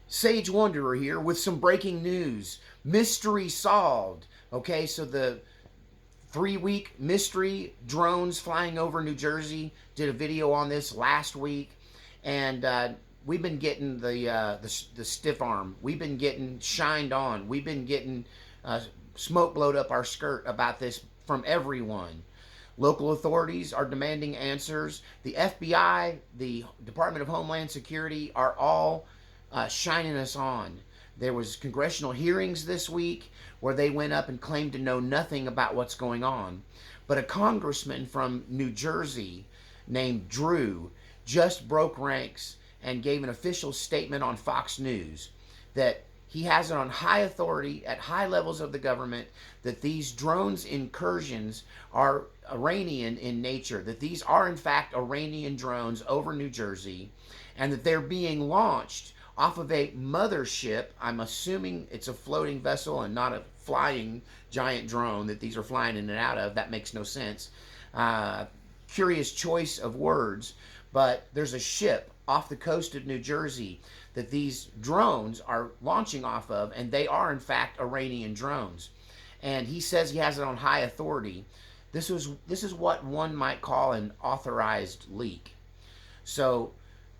Sage Wanderer here with some breaking news. Mystery solved. Okay, so the 3-week mystery drones flying over New Jersey, did a video on this last week, and we've been getting the stiff arm. We've been getting shined on. We've been getting smoke blowed up our skirt about this from everyone. Local authorities are demanding answers. The FBI, the Department of Homeland Security are all shining us on. There was congressional hearings this week where they went up and claimed to know nothing about what's going on. But a congressman from New Jersey named Drew just broke ranks and gave an official statement on Fox News that he has it on high authority at high levels of the government that these drones incursions are Iranian in nature, that these are in fact Iranian drones over New Jersey, and that they're being launched off of a mothership. I'm assuming it's a floating vessel and not a flying giant drone that these are flying in and out of. That makes no sense. Curious choice of words, but there's a ship off the coast of New Jersey that these drones are launching off of, and they are in fact Iranian drones. And he says he has it on high authority. This is what one might call an authorized leak. So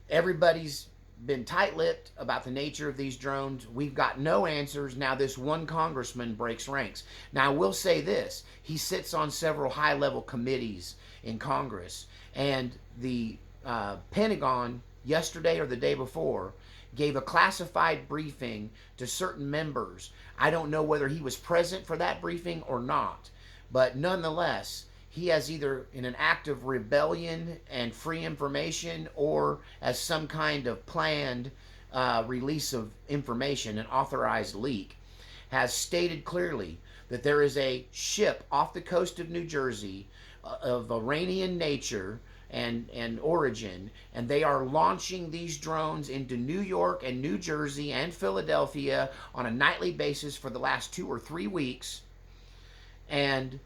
everybody's been tight-lipped about the nature of these drones. We've got no answers. Now this one congressman breaks ranks. Now I will say this, he sits on several high-level committees in Congress, and the Pentagon yesterday or the day before gave a classified briefing to certain members. I don't know whether he was present for that briefing or not, but nonetheless, he has either in an act of rebellion and free information or as some kind of planned release of information, an authorized leak, has stated clearly that there is a ship off the coast of New Jersey of Iranian nature and origin, and they are launching these drones into New York and New Jersey and Philadelphia on a nightly basis for the last 2 or 3 weeks. And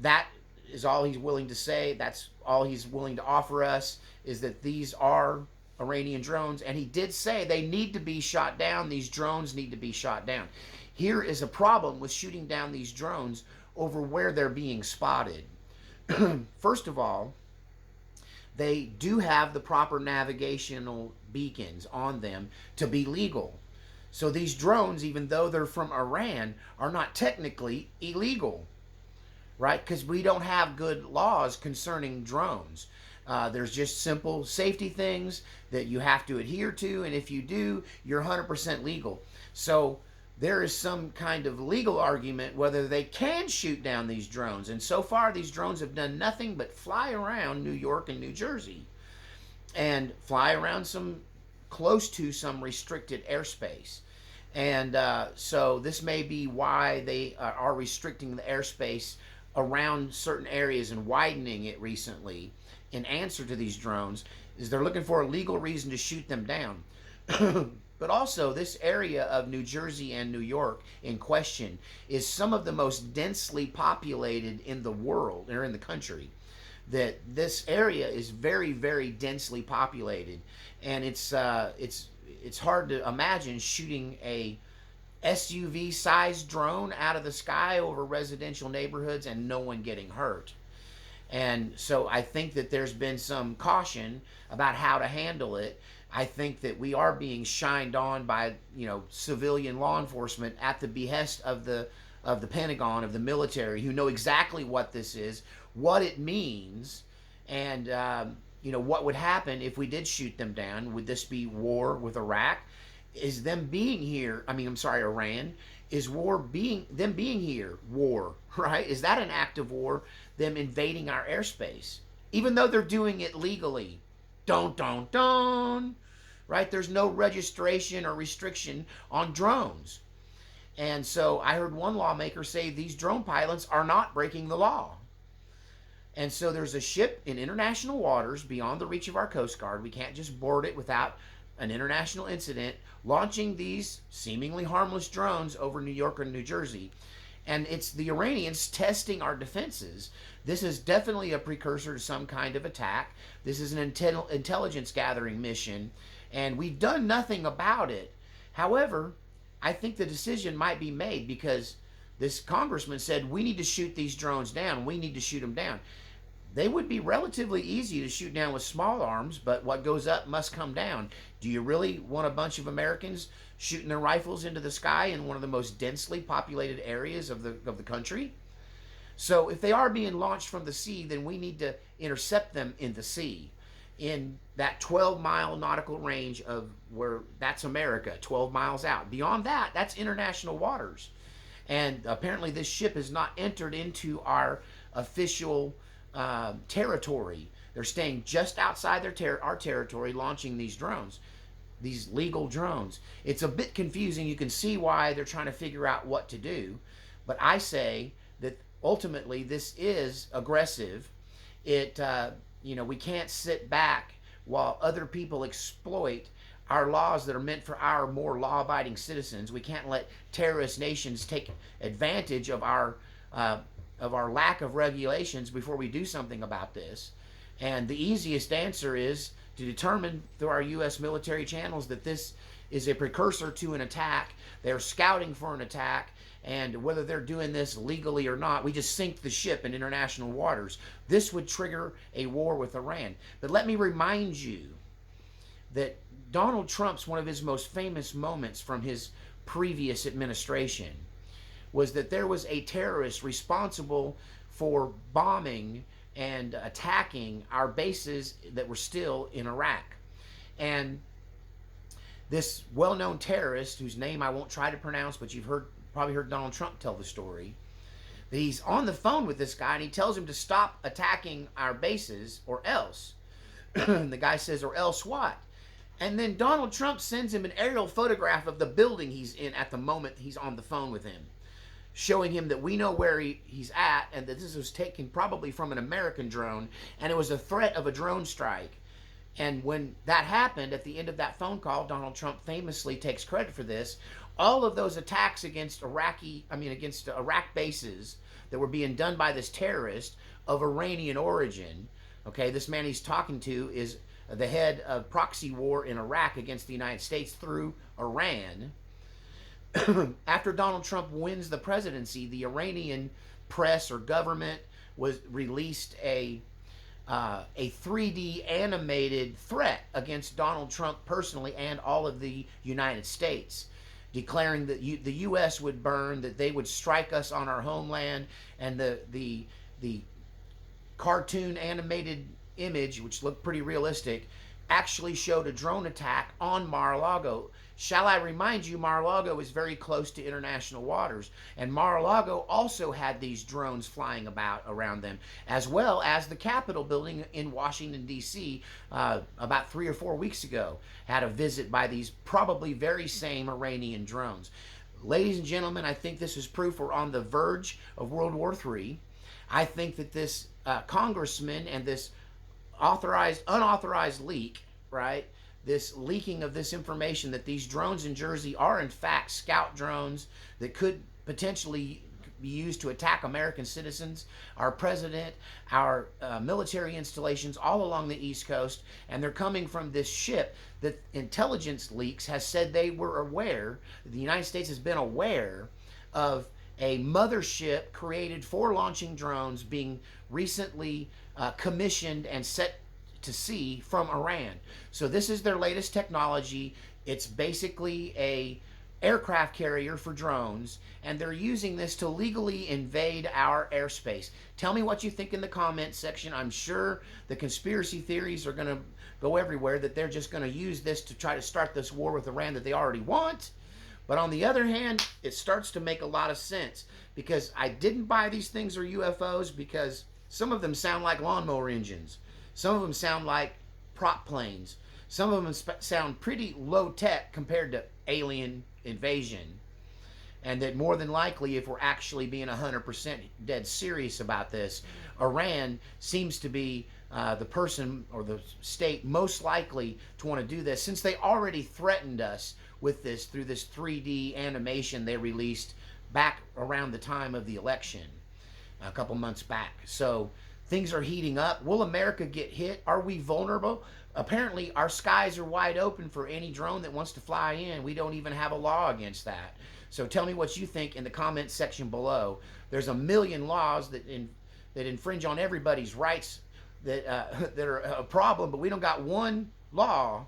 that is all he's willing to say. That's all he's willing to offer us, is that these are Iranian drones. And he did say they need to be shot down. These drones need to be shot down. Here is a problem with shooting down these drones over where they're being spotted. First of all, they do have the proper navigational beacons on them to be legal. So these drones, even though they're from Iran, are not technically illegal, right? Because we don't have good laws concerning drones. There's just simple safety things that you have to adhere to, and if you do, you're 100% legal. So there is some kind of legal argument whether they can shoot down these drones. And so far, these drones have done nothing but fly around New York and New Jersey and fly around close to some restricted airspace. And so this may be why they are restricting the airspace around certain areas and widening it recently in answer to these drones, is they're looking for a legal reason to shoot them down. But also, this area of New Jersey and New York in question is some of the most densely populated in the world, or in the country. That this area is very, very densely populated, and it's hard to imagine shooting a SUV-sized drone out of the sky over residential neighborhoods and no one getting hurt. And so I think that there's been some caution about how to handle it. I think that we are being shined on by, civilian law enforcement at the behest of the Pentagon, of the military, who know exactly what this is, what it means, and what would happen if we did shoot them down. Would this be war with Iraq? Is them being here, Iran, is them being here war, right? Is that an act of war, them invading our airspace? Even though they're doing it legally. Right? There's no registration or restriction on drones. And so I heard one lawmaker say these drone pilots are not breaking the law. And so there's a ship in international waters beyond the reach of our Coast Guard. We can't just board it without an international incident, launching these seemingly harmless drones over New York or New Jersey. And it's the Iranians testing our defenses. This is definitely a precursor to some kind of attack. This is an intelligence gathering mission, and we've done nothing about it. However, I think the decision might be made because this congressman said, we need to shoot these drones down. We need to shoot them down. They would be relatively easy to shoot down with small arms, but what goes up must come down. Do you really want a bunch of Americans shooting their rifles into the sky in one of the most densely populated areas of the country? So if they are being launched from the sea, then we need to intercept them in the sea, in that 12-mile nautical range of where that's America, 12 miles out. Beyond that, that's international waters. And apparently this ship has not entered into our official territory. They're staying just outside our territory, launching these drones, these legal drones. It's a bit confusing. You can see why they're trying to figure out what to do. But I say that ultimately this is aggressive. We can't sit back while other people exploit our laws that are meant for our more law-abiding citizens. We can't let terrorist nations take advantage of our lack of regulations before we do something about this. And the easiest answer is to determine through our U.S. military channels that this is a precursor to an attack. They're scouting for an attack, and whether they're doing this legally or not, we just sink the ship in international waters. This would trigger a war with Iran. But let me remind you that Donald Trump's one of his most famous moments from his previous administration was that there was a terrorist responsible for bombing and attacking our bases that were still in Iraq. And this well-known terrorist, whose name I won't try to pronounce, but you've probably heard Donald Trump tell the story, that he's on the phone with this guy and he tells him to stop attacking our bases or else. And the guy says, or else what? And then Donald Trump sends him an aerial photograph of the building he's in at the moment he's on the phone with him, showing him that we know where he's at and that this was taken probably from an American drone, and it was a threat of a drone strike. And when that happened, at the end of that phone call, Donald Trump famously takes credit for this. All of those attacks against Iraq bases that were being done by this terrorist of Iranian origin, okay, this man he's talking to is the head of proxy war in Iraq against the United States through Iran. After Donald Trump wins the presidency, the Iranian press or government released a 3D animated threat against Donald Trump personally and all of the United States, declaring that the U.S. would burn, that they would strike us on our homeland, and the cartoon animated image, which looked pretty realistic, actually showed a drone attack on Mar-a-Lago. Shall I remind you, Mar-a-Lago is very close to international waters, and Mar-a-Lago also had these drones flying about around them, as well as the Capitol building in Washington, D.C., about 3 or 4 weeks ago, had a visit by these probably very same Iranian drones. Ladies and gentlemen, I think this is proof we're on the verge of World War III. I think that this congressman and this unauthorized leak, right? This leaking of this information that these drones in Jersey are in fact scout drones that could potentially be used to attack American citizens, our president, our military installations all along the East Coast, and they're coming from this ship that intelligence leaks has said they were aware, the United States has been aware of a mothership created for launching drones being recently commissioned and set to sea from Iran. So this is their latest technology. It's basically a aircraft carrier for drones, and they're using this to legally invade our airspace. Tell me what you think in the comments section. I'm sure the conspiracy theories are going to go everywhere, that they're just going to use this to try to start this war with Iran that they already want. But on the other hand, it starts to make a lot of sense, because I didn't buy these things are UFOs because some of them sound like lawnmower engines. Some of them sound like prop planes. Some of them sound pretty low tech compared to alien invasion. And that more than likely, if we're actually being 100% dead serious about this, Iran seems to be the person or the state most likely to want to do this, since they already threatened us with this through this 3D animation they released back around the time of the election, a couple months back. So Things are heating up. Will America get hit? Are we vulnerable? Apparently, our skies are wide open for any drone that wants to fly in. We don't even have a law against that. So tell me what you think in the comments section below. There's a million laws that infringe on everybody's rights that that are a problem, but we don't got one law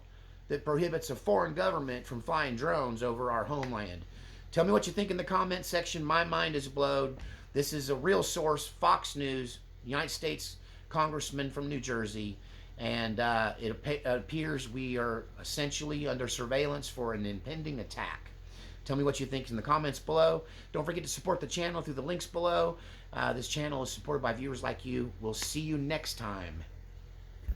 that prohibits a foreign government from flying drones over our homeland. Tell me what you think in the comments section. My mind is blown. This is a real source, Fox News, United States Congressman from New Jersey, and it appears we are essentially under surveillance for an impending attack. Tell me what you think in the comments below. Don't forget to support the channel through the links below. This channel is supported by viewers like you. We'll see you next time.